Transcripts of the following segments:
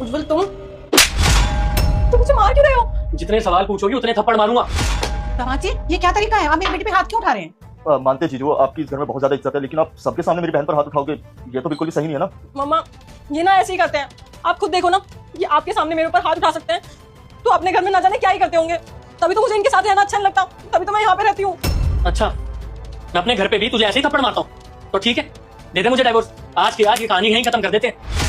उज्जवल तुम मुझे मार क्यों रहे हो? जितने सवाल पूछोगी उतने थप्पड़ मारूंगा। दामाद जी, ये क्या तरीका है? आप मेरी बेटी पे हाथ क्यों उठा रहे हैं? मानते जीजू, आपकी इस घर में बहुत ज्यादा इज्जत है, लेकिन आप सबके सामने मेरी बहन पर हाथ उठाओगे, ये तो बिल्कुल ही सही नहीं है ना। मम्मा, ये ना ऐसे ही करते हैं। आप खुद देखो ना, ये आपके सामने मेरे ऊपर हाथ उठा सकते हैं, तो अपने घर में ना जाने क्या ही करते होंगे। तभी तो मुझे इनके साथ रहना अच्छा नहीं लगता, तभी तो मैं यहाँ पे रहती हूँ। अच्छा, मैं अपने घर पे भी तुझे ऐसे ही थप्पड़ मारता हूँ तो ठीक है, दे दे मुझे डाइवोर्स। आज की आज ये कहानी यहीं खत्म कर देते हैं।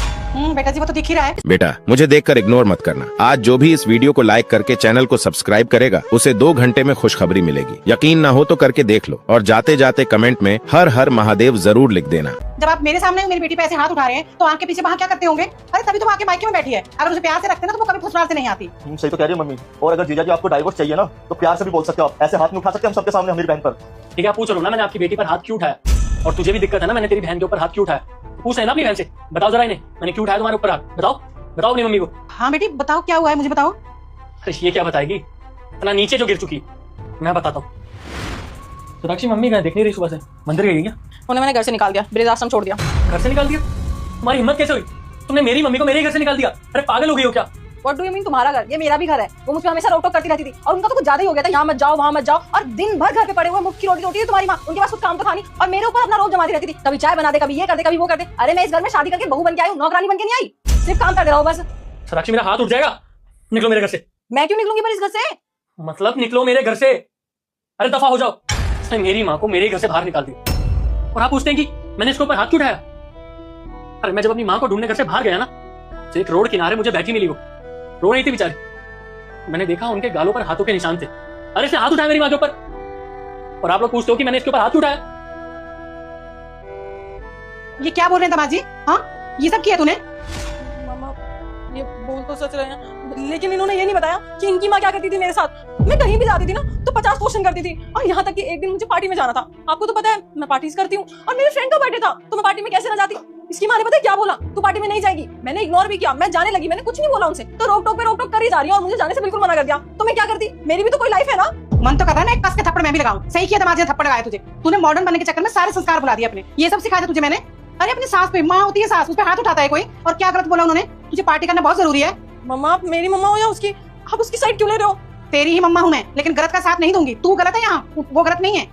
बेटा जी, वो तो दिख ही रहा है। बेटा, मुझे देखकर इग्नोर मत करना। आज जो भी इस वीडियो को लाइक करके चैनल को सब्सक्राइब करेगा, उसे 2 घंटे में खुशखबरी मिलेगी। यकीन ना हो तो करके देख लो, और जाते जाते कमेंट में हर हर महादेव जरूर लिख देना। जब आप मेरे सामने मेरी बेटी पे ऐसे हाथ उठा रहे हैं, तो आंख के पीछे वहाँ क्या करते होंगे? अरे तभी तो आके मायके में बैठी है। अगर उसे प्यार से रखते ना तो वो कभी ससुराल से नहीं आती। सही तो कह रही है मम्मी। और अगर जीजा जी आपको डाइवोर्स चाहिए ना, तो प्यार से भी बोल सकते हो, आप ऐसे हाथ नहीं उठा सकते हम सबके सामने मेरी बहन पर। ठीक है, पूछ लो ना मैंने आपकी बेटी पर हाथ क्यों उठाया, और तुझे भी दिक्कत है ना मैंने तेरी बहन के ऊपर हाथ क्यों उठाया। पूछ है ना अपनी बहन से, बताओ जरा इन्हें मैंने क्यों उठाया तुम्हारे ऊपर हाथ। बताओ बताओ अपनी मम्मी को। हाँ बेटी, बताओ क्या हुआ है, मुझे बताओ। अरे ये क्या बताएगी, इतना नीचे जो गिर चुकी, मैं बताता हूँ। सोनाक्षी मम्मी कहाँ देख नहीं रही सुबह से, मंदिर गई क्या? उन्हें मैंने घर से निकाल दिया, वृद्धाश्रम छोड़ दिया। घर से निकाल दिया? तुम्हारी हिम्मत कैसे हुई? तुमने मेरी मम्मी को मेरे ही घर से निकाल दिया? अरे पागल हो गई हो क्या? What do you mean तुम्हारा घर? ये मेरा भी घर है। वो मुझ पर हमेशा रोक टोक करती रहती थी, और उनका तो कुछ ज्यादा ही हो गया था। यहाँ मत जाओ, वहाँ मत जाओ, और दिन भर घर पे पड़े हुए मुफ्त की रोटी रोटी थी तुम्हारी माँ। उनके पास कुछ काम तो खानी, और मेरे ऊपर अपना रोज जमाती रहती थी। कभी चाय बना दे, कभी ये कर दे, कभी वो कर दे। अरे मैं इस घर में शादी करके बहू बन के आई हूँ, नौकरानी बन के नहीं आई। सिर्फ काम करते रहो बस। सोनाक्षी मेरा हाथ उठ जाएगा, निकलो मेरे घर से। मैं क्यों निकलूंगी पर इस घर से? मतलब निकलो मेरे घर से। अरे दफा हो जाओ। इसने मेरी माँ को मेरे घर से बाहर निकाल दिया, और आप पूछते हैं कि मैंने इसके ऊपर हाथ क्यों उठाया। अरे मैं जब अपनी माँ को ढूंढने घर से बाहर गया ना, तो एक रोड किनारे मुझे बैठी मिली। वो रो रही थी बेचारी। मैंने देखा उनके गालों पर हाथों के निशान थे। अरे इसने हाथ उठाया मेरी माँ के ऊपर, और आप लोग पूछते हो कि मैंने इसके ऊपर हाथ क्यों उठाया। ये क्या बोल रहे हैं दामाद जी? हाँ, ये सब किया तूने? मामा, ये बोल तो सच रहे हैं, लेकिन इन्होंने ये नहीं बताया कि इनकी माँ क्या करती थी मेरे साथ। मैं कहीं भी जाती थी ना तो 50 क्वेश्चन करती थी, और यहाँ तक कि एक दिन मुझे पार्टी में जाना था। आपको तो पता है मैं पार्टीज करती हूँ, और मेरे फ्रेंड का बर्थडे था, तो मैं पार्टी में कैसे ना जाती। इसकी माँ ने पता है क्या बोला? तू पार्टी में नहीं जाएगी। मैंने इग्नोर भी किया, मैं जाने लगी, मैंने कुछ नहीं बोला उनसे, तो रोक टोक पे रोक टोक कर ही जा रही है, और मुझे जाने से बिल्कुल मना कर दिया। तो मैं क्या करती? मेरी भी तो कोई लाइफ है ना। मन तो कर रहा है ना एक कस के थप्पड़ मैं भी लगाऊं। सही किया दामाद जी ने थप्पड़ लगाया तुझे। तूने मॉडर्न बनने के चक्कर में सारे संस्कार भुला दिए अपने। ये सब सिखाया था तुझे मैंने। अरे अपनी सास पे, माँ होती है सास, उस पे हाथ उठाता है कोई, और क्या गलत बोला उन्होंने? तुझे पार्टी करना बहुत जरूरी है। मम्मा, आप मेरी मम्मा हो या उसकी? आप उसकी साइड क्यों ले रहे हो? तेरी ही मम्मा हूँ मैं, लेकिन गलत का साथ नहीं दूंगी। तू गलत है यहाँ, वो गलत नहीं है।